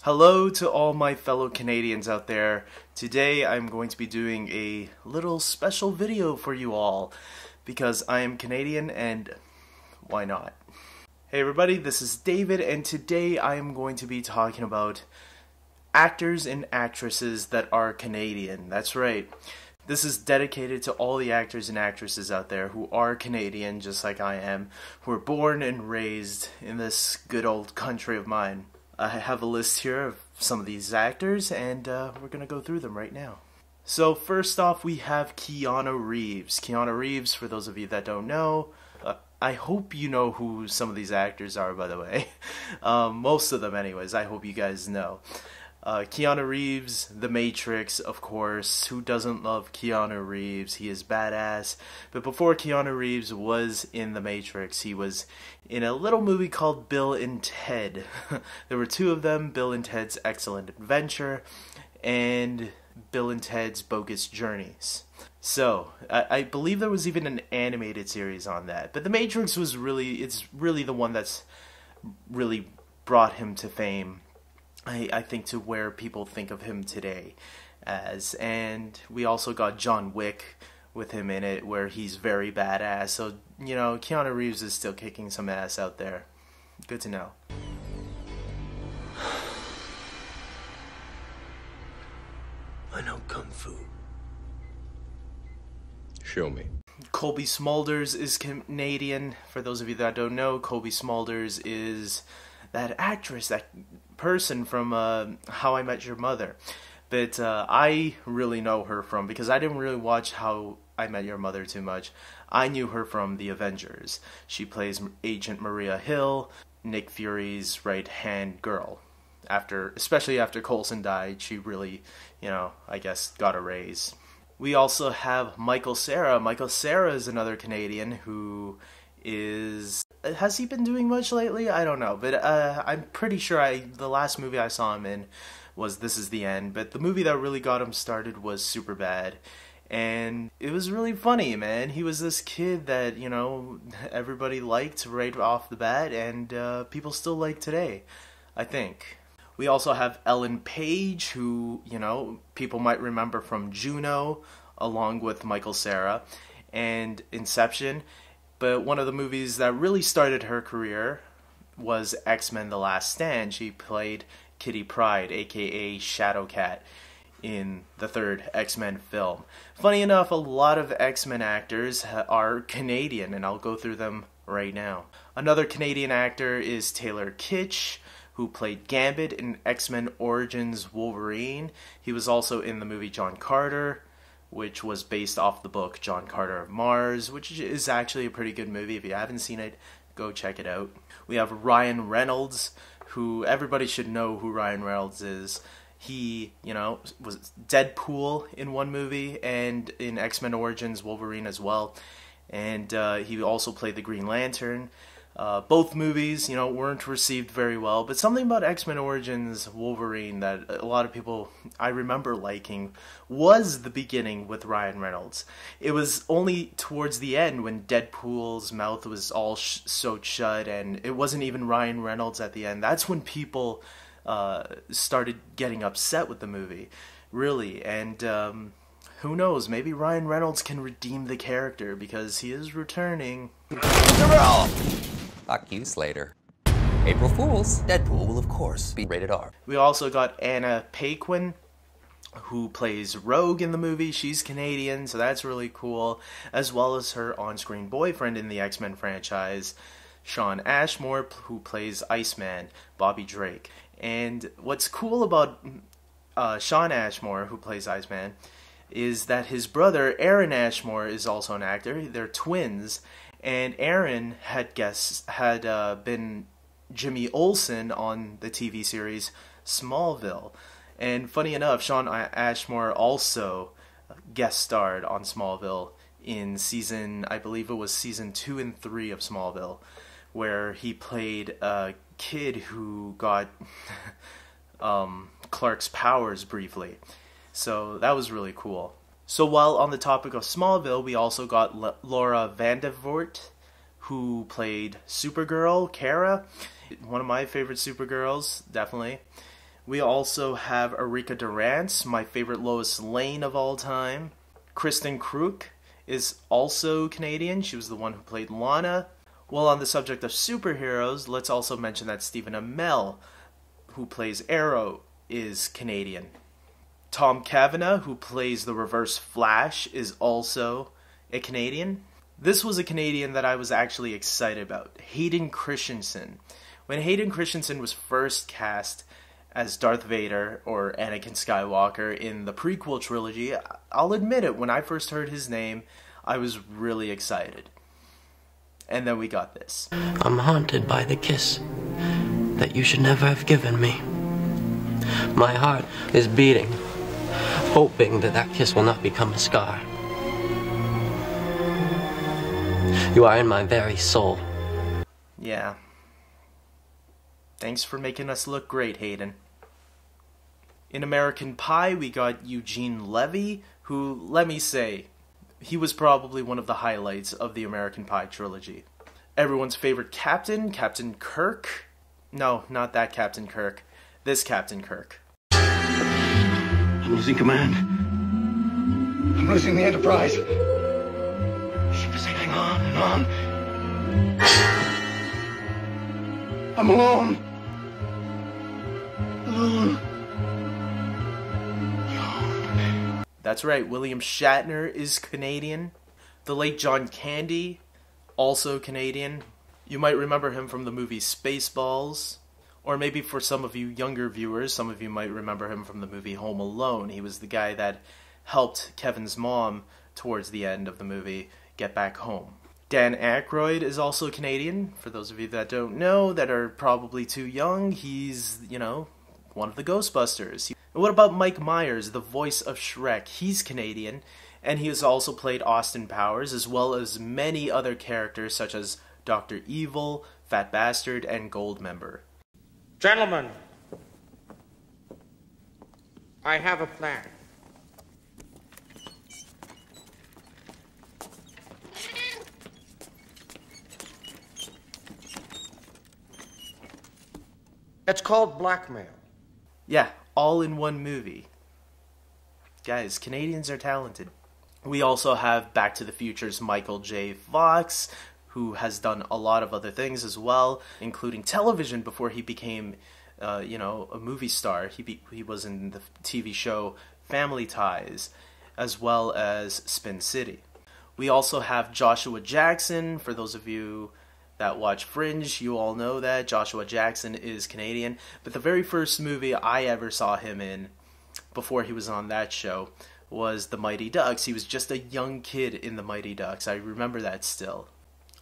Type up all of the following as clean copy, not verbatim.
Hello to all my fellow Canadians out there. Today I'm going to be doing a little special video for you all because I am Canadian and why not? Hey everybody, this is David and today I am going to be talking about actors and actresses that are Canadian. That's right. This is dedicated to all the actors and actresses out there who are Canadian just like I am, who were born and raised in this good old country of mine. I have a list here of some of these actors, and we're going to go through them right now. So first off, we have Keanu Reeves. Keanu Reeves, for those of you that don't know, I hope you know who some of these actors are, by the way. Most of them anyways, I hope you guys know. Keanu Reeves, The Matrix, of course. Who doesn't love Keanu Reeves? He is badass. But before Keanu Reeves was in The Matrix, he was in a little movie called Bill and Ted. There were two of them, Bill and Ted's Excellent Adventure and Bill and Ted's Bogus Journeys. So, I believe there was even an animated series on that. But The Matrix was it's really the one that's really brought him to fame. I think to where people think of him today as. And we also got John Wick with him in it, where he's very badass. So, you know, Keanu Reeves is still kicking some ass out there. Good to know. I know Kung Fu. Show me. Colby Smulders is Canadian. For those of you that don't know, Colby Smulders is that actress, that person from How I Met Your Mother. But I really know her from, because I didn't really watch How I Met Your Mother too much. I knew her from The Avengers. She plays Agent Maria Hill, Nick Fury's right-hand girl. Especially after Coulson died, she really, I guess got a raise. We also have Michael Cera. Michael Cera is another Canadian who is... Has he been doing much lately? I don't know, but I'm pretty sure the last movie I saw him in was This Is the End, but the movie that really got him started was Superbad, and it was really funny, man. He was this kid that, everybody liked right off the bat, and people still like today, I think. We also have Ellen Page, who, people might remember from Juno, along with Michael Cera, and Inception. But one of the movies that really started her career was X-Men The Last Stand. She played Kitty Pryde, aka Shadowcat, in the third X-Men film. Funny enough, a lot of X-Men actors are Canadian, and I'll go through them right now. Another Canadian actor is Taylor Kitsch, who played Gambit in X-Men Origins Wolverine. He was also in the movie John Carter, which was based off the book John Carter of Mars, which is actually a pretty good movie. If you haven't seen it, go check it out. We have Ryan Reynolds, who everybody should know who Ryan Reynolds is. He, was Deadpool in one movie and in X-Men Origins Wolverine as well. And he also played the Green Lantern. Both movies, weren't received very well, but something about X-Men Origins Wolverine that a lot of people I remember liking was the beginning with Ryan Reynolds. It was only towards the end when Deadpool's mouth was all sewed shut and it wasn't even Ryan Reynolds at the end. That's when people started getting upset with the movie, really, and who knows, maybe Ryan Reynolds can redeem the character because he is returning. Fuck you, Slater. April Fools. Deadpool will, of course, be rated R. We also got Anna Paquin, who plays Rogue in the movie. She's Canadian, so that's really cool. As well as her on-screen boyfriend in the X-Men franchise, Shawn Ashmore, who plays Iceman, Bobby Drake. And what's cool about Shawn Ashmore, who plays Iceman, is that his brother, Aaron Ashmore, is also an actor. They're twins. And Aaron had been Jimmy Olsen on the TV series Smallville. And funny enough, Shawn Ashmore also guest starred on Smallville in I believe it was season 2 and 3 of Smallville, where he played a kid who got Clark's powers briefly. So that was really cool. So while on the topic of Smallville, we also got Laura Vandervoort, who played Supergirl, Cera. One of my favorite Supergirls, definitely. We also have Erika Durance, my favorite Lois Lane of all time. Kristen Kruk is also Canadian. She was the one who played Lana. Well, on the subject of superheroes, let's also mention that Stephen Amell, who plays Arrow, is Canadian. Tom Cavanagh, who plays the Reverse Flash, is also a Canadian. This was a Canadian that I was actually excited about, Hayden Christensen. When Hayden Christensen was first cast as Darth Vader or Anakin Skywalker in the prequel trilogy, I'll admit it, when I first heard his name, I was really excited. And then we got this. I'm haunted by the kiss that you should never have given me. My heart is beating, hoping that that kiss will not become a scar. You are in my very soul. Yeah. Thanks for making us look great, Hayden. In American Pie, we got Eugene Levy, who, let me say, he was probably one of the highlights of the American Pie trilogy. Everyone's favorite captain, Captain Kirk. No, not that Captain Kirk. This Captain Kirk. I'm losing command. I'm losing the Enterprise. The ship is sailing on and on. I'm alone. Alone. That's right, William Shatner is Canadian. The late John Candy, also Canadian. You might remember him from the movie Spaceballs. Or maybe for some of you younger viewers, some of you might remember him from the movie Home Alone. He was the guy that helped Kevin's mom towards the end of the movie get back home. Dan Aykroyd is also Canadian. For those of you that don't know, that are probably too young, he's, one of the Ghostbusters. What about Mike Myers, the voice of Shrek? He's Canadian, and he has also played Austin Powers, as well as many other characters such as Dr. Evil, Fat Bastard, and Goldmember. Gentlemen, I have a plan. It's called blackmail. Yeah, all in one movie. Guys, Canadians are talented. We also have Back to the Future's Michael J. Fox, who has done a lot of other things as well, including television before he became, a movie star. He was in the TV show Family Ties, as well as Spin City. We also have Joshua Jackson. For those of you that watch Fringe, you all know that Joshua Jackson is Canadian. But the very first movie I ever saw him in, before he was on that show, was The Mighty Ducks. He was just a young kid in The Mighty Ducks. I remember that still.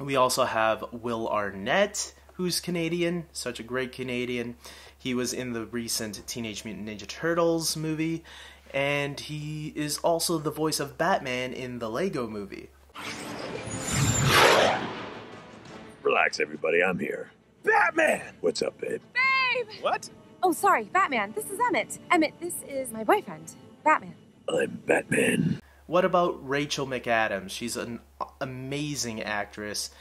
We also have Will Arnett, who's Canadian, such a great Canadian. He was in the recent Teenage Mutant Ninja Turtles movie, and he is also the voice of Batman in the Lego movie. Relax, everybody, I'm here. Batman! What's up, babe? Babe! What? Oh, sorry, Batman. This is Emmett. Emmett, this is my boyfriend, Batman. I'm Batman. What about Rachel McAdams? She's an amazing actress.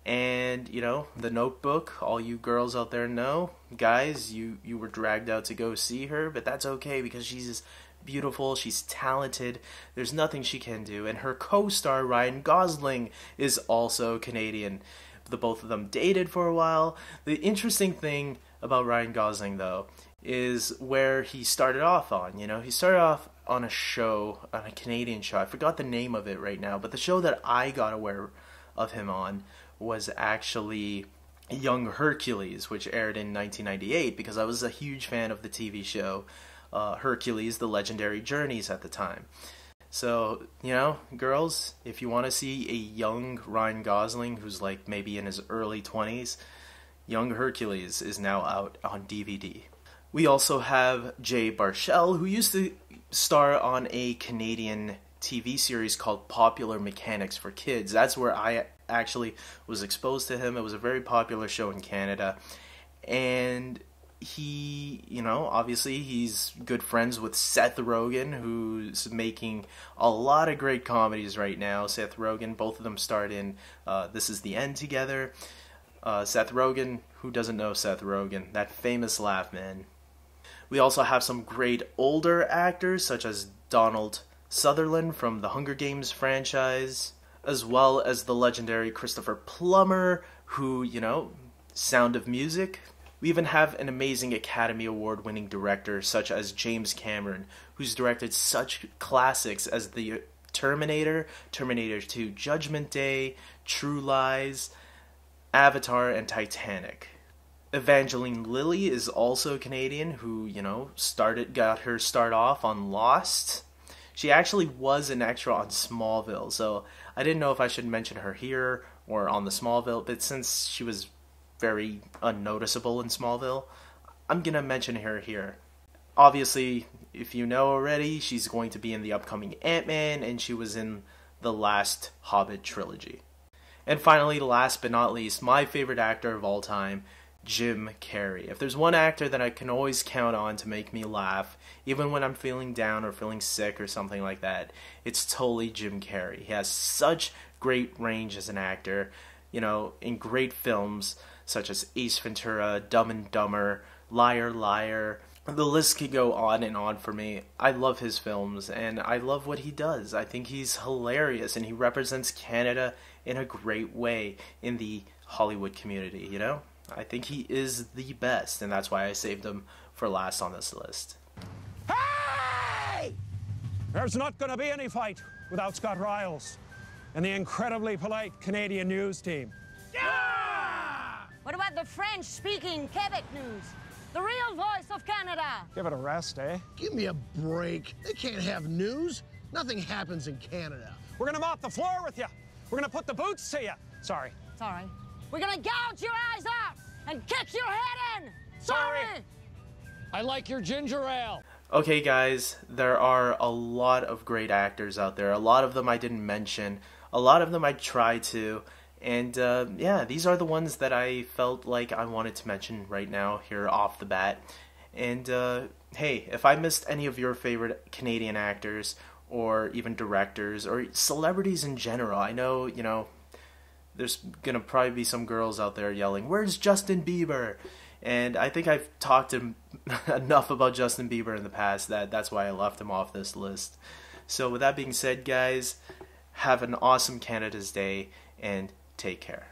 And, The Notebook, all you girls out there know. Guys, you were dragged out to go see her, but that's okay because she's beautiful, she's talented, there's nothing she can do. And her co-star, Ryan Gosling, is also Canadian. The both of them dated for a while. The interesting thing about Ryan Gosling, though, is where he started off on. He started off on a show, on a Canadian show. I forgot the name of it right now, but the show that I got aware of him on was actually Young Hercules, which aired in 1998, because I was a huge fan of the TV show Hercules, The Legendary Journeys at the time. So, girls, if you want to see a young Ryan Gosling who's like maybe in his early 20s, Young Hercules is now out on DVD. We also have Jay Baruchel, who used to star on a Canadian TV series called Popular Mechanics for Kids. That's where I actually was exposed to him. It was a very popular show in Canada. And he, obviously he's good friends with Seth Rogen, who's making a lot of great comedies right now. Seth Rogen, both of them starred in This Is the End together. Seth Rogen, who doesn't know Seth Rogen? That famous laugh, man. We also have some great older actors, such as Donald Sutherland from the Hunger Games franchise, as well as the legendary Christopher Plummer, who, you know, Sound of Music. We even have an amazing Academy Award-winning director, such as James Cameron, who's directed such classics as The Terminator, Terminator 2 Judgment Day, True Lies, Avatar, and Titanic. Evangeline Lilly is also Canadian, who, you know, got her start off on Lost. She actually was an extra on Smallville, so I didn't know if I should mention her here or on the Smallville, but since she was very unnoticeable in Smallville, I'm gonna mention her here. Obviously, if you know already, she's going to be in the upcoming Ant-Man, and she was in the last Hobbit trilogy. And finally, last but not least, my favorite actor of all time, Jim Carrey. If there's one actor that I can always count on to make me laugh, even when I'm feeling down or feeling sick or something like that, it's totally Jim Carrey. He has such great range as an actor, you know, in great films such as Ace Ventura, Dumb and Dumber, Liar Liar. The list could go on and on for me. I love his films, and I love what he does. I think he's hilarious, and he represents Canada in a great way in the Hollywood community, you know? I think he is the best, and that's why I saved him for last on this list. Hey! There's not going to be any fight without Scott Riles and the incredibly polite Canadian news team. Yeah! What about the French-speaking Quebec news? The real voice of Canada. Give it a rest, eh? Give me a break. They can't have news. Nothing happens in Canada. We're going to mop the floor with you. We're going to put the boots to you. Sorry. Sorry. We're going to gouge your eyes out and kick your head in. Sorry. I like your ginger ale. Okay, guys, there are a lot of great actors out there. A lot of them I didn't mention. A lot of them I tried to. And, yeah, these are the ones that I felt like I wanted to mention right now here off the bat. And, hey, if I missed any of your favorite Canadian actors or even directors or celebrities in general, I know, you know, there's gonna probably be some girls out there yelling, "Where's Justin Bieber?" And I think I've talked enough about Justin Bieber in the past that's why I left him off this list. So with that being said, guys, have an awesome Canada's Day and take care.